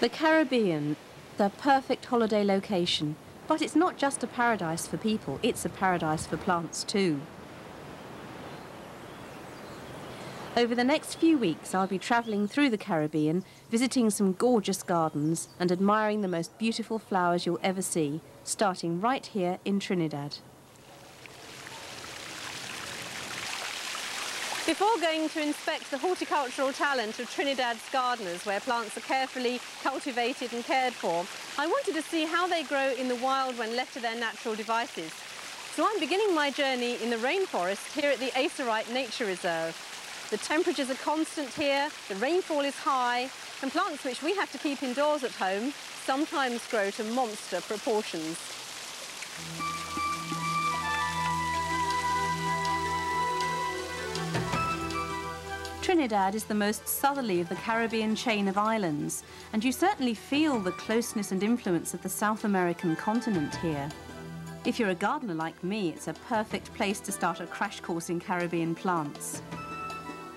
The Caribbean, the perfect holiday location. But it's not just a paradise for people, it's a paradise for plants too. Over the next few weeks, I'll be travelling through the Caribbean, visiting some gorgeous gardens and admiring the most beautiful flowers you'll ever see, starting right here in Trinidad. Before going to inspect the horticultural talent of Trinidad's gardeners, where plants are carefully cultivated and cared for, I wanted to see how they grow in the wild when left to their natural devices. So I'm beginning my journey in the rainforest here at the Acerite Nature Reserve. The temperatures are constant here, the rainfall is high, and plants which we have to keep indoors at home sometimes grow to monster proportions. Trinidad is the most southerly of the Caribbean chain of islands, and you certainly feel the closeness and influence of the South American continent here. If you're a gardener like me, it's a perfect place to start a crash course in Caribbean plants.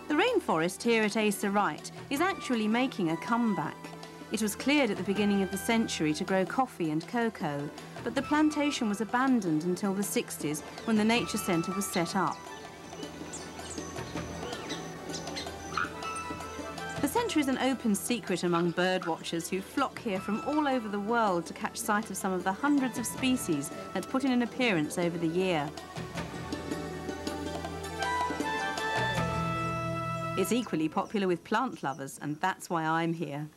The rainforest here at Acerite is actually making a comeback. It was cleared at the beginning of the century to grow coffee and cocoa, but the plantation was abandoned until the 60s when the Nature Centre was set up. The centre is an open secret among bird watchers who flock here from all over the world to catch sight of some of the hundreds of species that put in an appearance over the year. It's equally popular with plant lovers, and that's why I'm here.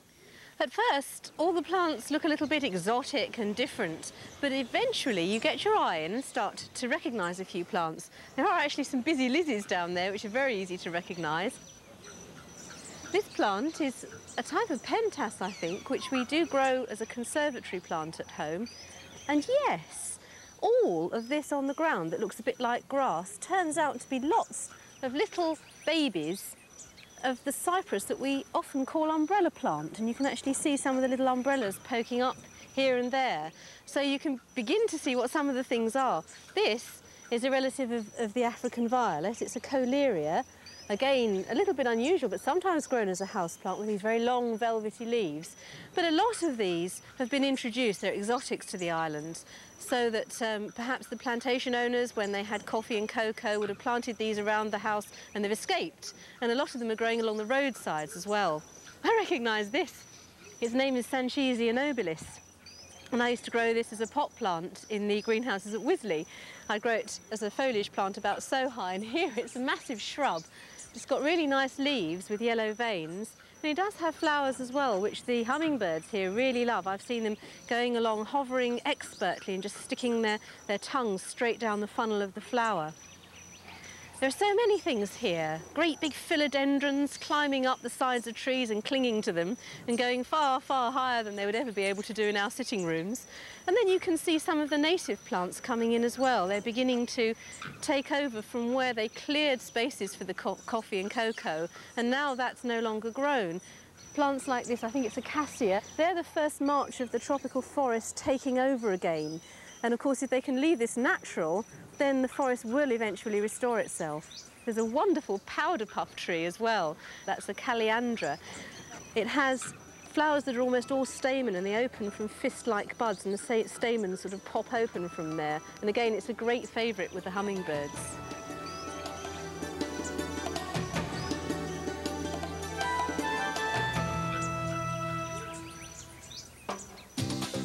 At first, all the plants look a little bit exotic and different, but eventually you get your eye in and start to recognise a few plants. There are actually some busy lizzies down there, which are very easy to recognise. This plant is a type of pentas, I think, which we do grow as a conservatory plant at home. And yes, all of this on the ground that looks a bit like grass turns out to be lots of little babies of the cypress that we often call umbrella plant. And you can actually see some of the little umbrellas poking up here and there. So you can begin to see what some of the things are. This is a relative of the African violet. It's a coleria. Again, a little bit unusual, but sometimes grown as a houseplant with these very long, velvety leaves. But a lot of these have been introduced, they're exotics to the islands, so that perhaps the plantation owners, when they had coffee and cocoa, would have planted these around the house and they've escaped. And a lot of them are growing along the roadsides as well. I recognise this. Its name is Sanchisia nobilis. And I used to grow this as a pot plant in the greenhouses at Wisley. I grow it as a foliage plant about so high, and here it's a massive shrub. It's got really nice leaves with yellow veins, and it does have flowers as well, which the hummingbirds here really love. I've seen them going along, hovering expertly and just sticking their tongues straight down the funnel of the flower. There are so many things here. Great big philodendrons climbing up the sides of trees and clinging to them and going far, far higher than they would ever be able to do in our sitting rooms. And then you can see some of the native plants coming in as well. They're beginning to take over from where they cleared spaces for the coffee and cocoa, and now that's no longer grown. Plants like this, I think it's a cassia, they're the first march of the tropical forest taking over again. And of course, if they can leave this natural, then the forest will eventually restore itself. There's a wonderful powder puff tree as well. That's a Calliandra. It has flowers that are almost all stamen, and they open from fist-like buds, and the stamens sort of pop open from there. And again, it's a great favourite with the hummingbirds.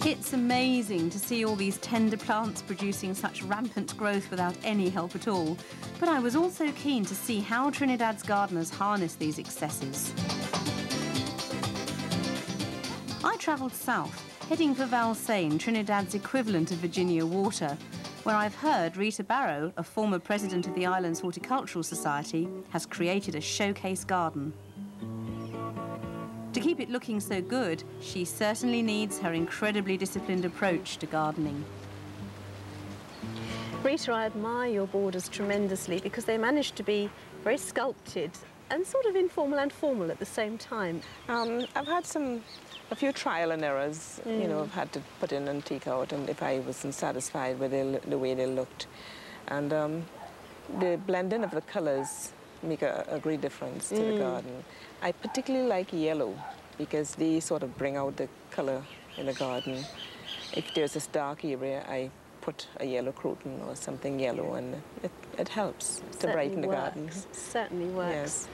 It's amazing to see all these tender plants producing such rampant growth without any help at all. But I was also keen to see how Trinidad's gardeners harness these excesses. I travelled south, heading for Valsayn, Trinidad's equivalent of Virginia Water, where I've heard Rita Barrow, a former president of the island's Horticultural Society, has created a showcase garden. To keep it looking so good, she certainly needs her incredibly disciplined approach to gardening. Rita, I admire your borders tremendously because they manage to be very sculpted and sort of informal and formal at the same time. I've had a few trial and errors. You know, I've had to put in and take out, and if I wasn't satisfied with the way they looked. And the blending of the colours make a great difference to the garden. I particularly like yellow. because they sort of bring out the color in the garden. If there's this dark area, I put a yellow croton or something yellow, and it helps to brighten the garden. Certainly works. Yes.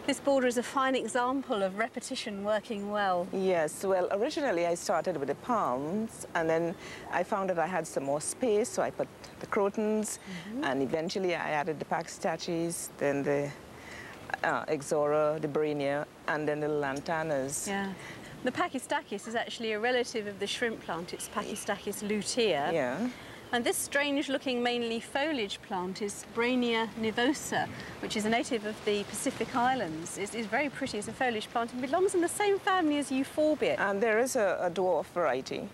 This border is a fine example of repetition working well. Yes, well, originally I started with the palms, and then I found that I had some more space, so I put the crotons, and eventually I added the packstachys, then the Ixora, the Brania, and then the lantanas. Yeah. The Pachystachys is actually a relative of the shrimp plant. It's Pachystachys lutea. Yeah. And this strange-looking mainly foliage plant is Brania nivosa, which is a native of the Pacific Islands. It's very pretty as a foliage plant and belongs in the same family as euphorbia. And there is a dwarf variety.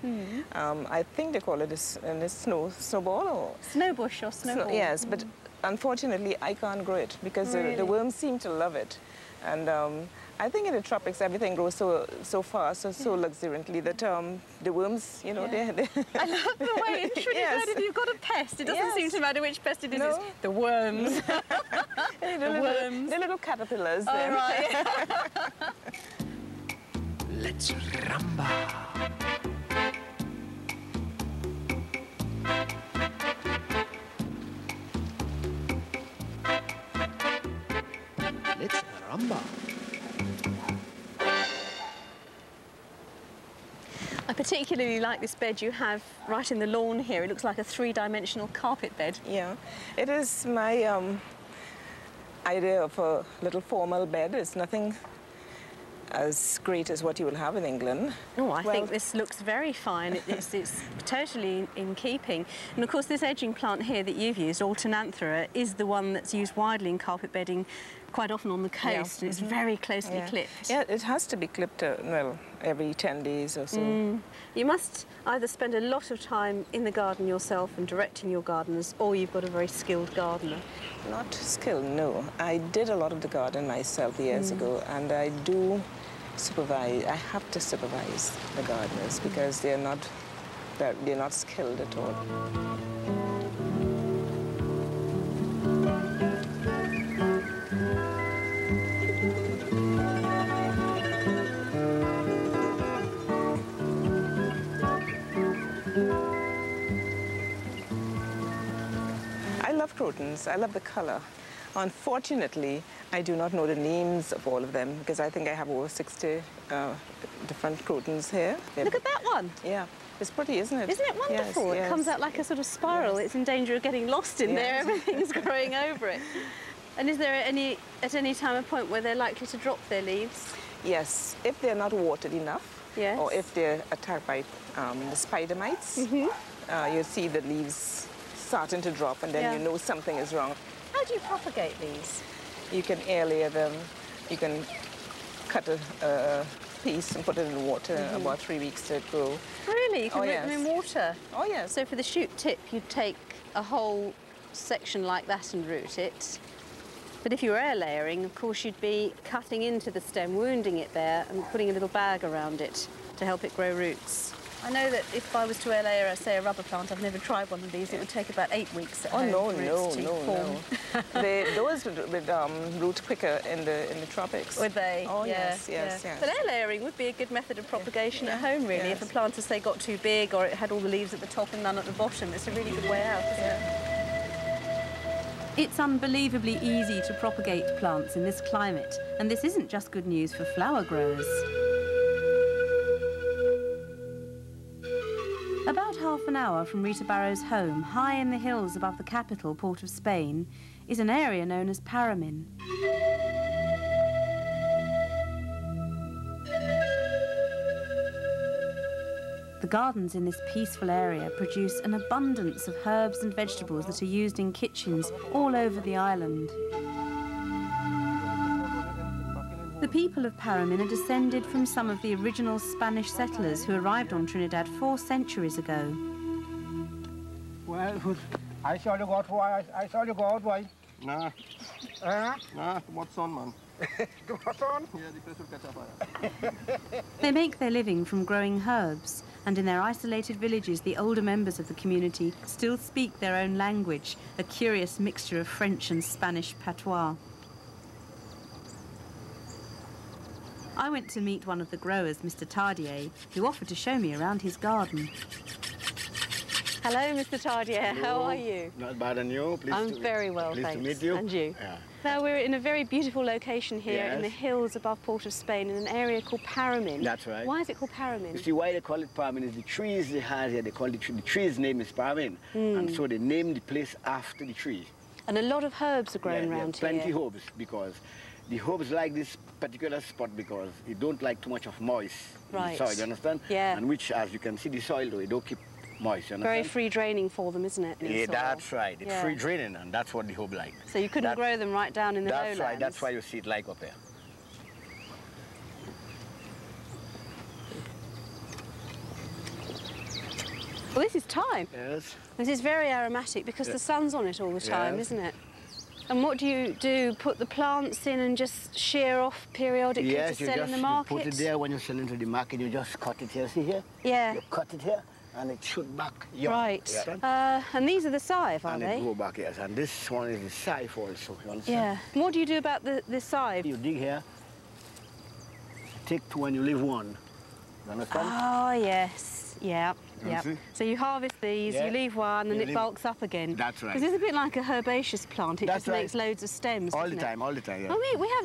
I think they call it a snowball or... Snowbush or snowball. Yes, but unfortunately I can't grow it because the worms seem to love it. And I think in the tropics everything grows so fast, so luxuriantly that the worms, you know, they I love the way in Trinidad if you've got a pest, it doesn't seem to matter which pest it is, it's the worms. The little caterpillars. Oh, right. Let's rumba. Let's rumba. I particularly like this bed you have right in the lawn here. It looks like a three-dimensional carpet bed. Yeah, it is my idea of a little formal bed. It's nothing as great as what you will have in England. Oh, I think this looks very fine. It's totally in keeping. And of course this edging plant here that you've used, Alternanthera, is the one that's used widely in carpet bedding quite often on the coast, and it's very closely clipped. Yeah, it has to be clipped, well, every 10 days or so. You must either spend a lot of time in the garden yourself and directing your gardeners, or you've got a very skilled gardener. Not skilled, no. I did a lot of the garden myself years ago, and I do supervise. I have to supervise the gardeners because they're not skilled at all. I love crotons. I love the color. Unfortunately, I do not know the names of all of them because I think I have over 60 different crotons here. Look at that one. Yeah, it's pretty, isn't it? Isn't it wonderful? Yes, It comes out like a sort of spiral. It's in danger of getting lost in there. Everything's growing over it. And is there at any time a point where they're likely to drop their leaves? Yes, if they're not watered enough, or if they're attacked by the spider mites, you'll see the leaves starting to drop, and then you know something is wrong. How do you propagate these? You can air layer them. You can cut a piece and put it in water about 3 weeks to grow. Really? You can root them in water? Oh, yes. So for the shoot tip, you'd take a whole section like that and root it. But if you were air layering, of course, you'd be cutting into the stem, wounding it there, and putting a little bag around it to help it grow roots. I know that if I was to air layer, say, a rubber plant, I've never tried one of these, it would take about 8 weeks at home for roots to form. Those would root quicker in the tropics. Would they? Oh, yes. But air layering would be a good method of propagation at home, really. If a plant, say, got too big or it had all the leaves at the top and none at the bottom, it's a really good way out, isn't it? It's unbelievably easy to propagate plants in this climate, and this isn't just good news for flower growers. About half an hour from Rita Barrow's home, high in the hills above the capital, Port of Spain, is an area known as Paramin. The gardens in this peaceful area produce an abundance of herbs and vegetables that are used in kitchens all over the island. The people of Paramin are descended from some of the original Spanish settlers who arrived on Trinidad 4 centuries ago. Well, I saw you go why. I saw you go out why. Nah. Nah, what's on, man? What's on? Yeah, the place will catch fire. They make their living from growing herbs, and in their isolated villages, the older members of the community still speak their own language, a curious mixture of French and Spanish patois. I went to meet one of the growers, Mr. Tardier, who offered to show me around his garden. Hello, Mr. Tardier. Hello. How are you? Not bad, and you? I'm very well, pleased thanks. to meet you. And you? Yeah. Now, we're in a very beautiful location here in the hills above Port of Spain in an area called Paramin. That's right. Why is it called Paramin? You see, why they call it Paramin is the trees they had here, they call the tree's name is Paramin. And so they named the place after the tree. And a lot of herbs are grown around here. Plenty herbs, because the herbs like this particular spot because it don't like too much of moist in the soil, you understand? Yeah. And which, as you can see, the soil, though, it don't keep moist, you understand? Very free draining for them, isn't it? Yeah, that's right. It's free draining, and that's what the herb like. So you couldn't grow them right down in the lowlands? That's right. That's why you see it like up here. Well, this is thyme. Yes. This is very aromatic because the sun's on it all the time, isn't it? And what do you do? Put the plants in and just shear off periodically to sell in the market? Yes, you put it there when you sell into the market. You just cut it here. See here? Yeah. You cut it here, and it shoot back. Young. Right. Yeah. And these are the scythe, aren't they? And it go back, yes. And this one is the scythe also. You understand? Yeah. And what do you do about the scythe? You dig here. Take two and you leave one. You understand? Oh yes. Yeah. Yeah. See? So you harvest these, you leave one, and it bulks up again. That's right. Because it's a bit like a herbaceous plant. It just makes loads of stems. All the time, yeah. Well,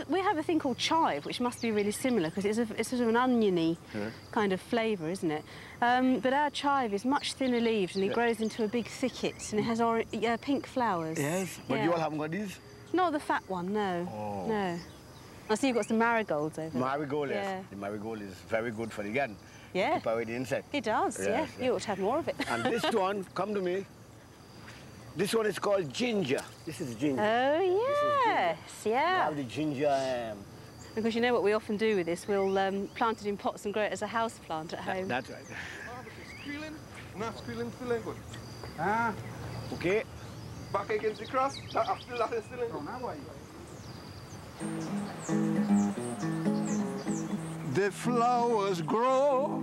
we have a thing called chive, which must be really similar because it's sort of an oniony kind of flavour, isn't it? But our chive is much thinner leaved, and it grows into a big thicket, and it has pink flowers. Yes, but you all haven't got these? Not the fat one, no. Oh. No. I see you've got some marigolds over there. Marigold, yes. The marigold is very good for the garden. Yeah. Keep away the insect. It does, yeah. You ought to have more of it. And this one, come to me. This one is called ginger. This is ginger. Oh, yes, yeah. Now the ginger... Because you know what we often do with this? We'll plant it in pots and grow it as a house plant at home. That's right. Squealing? Not squealing, feeling good. Ah. Okay. Back against the cross, after that is still in good. The flowers grow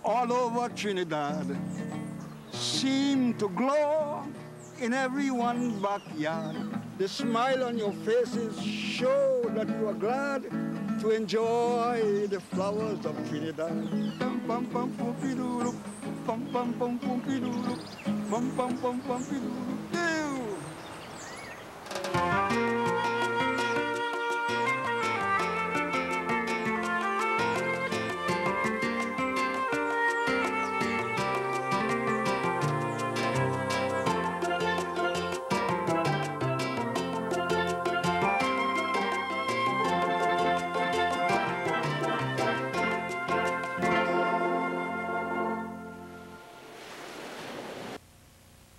all over Trinidad, seem to glow in everyone's backyard. The smile on your faces show that you are glad to enjoy the flowers of Trinidad. Pum pum pum pum pum pum pum pum pum pum pum pum pum pum pum.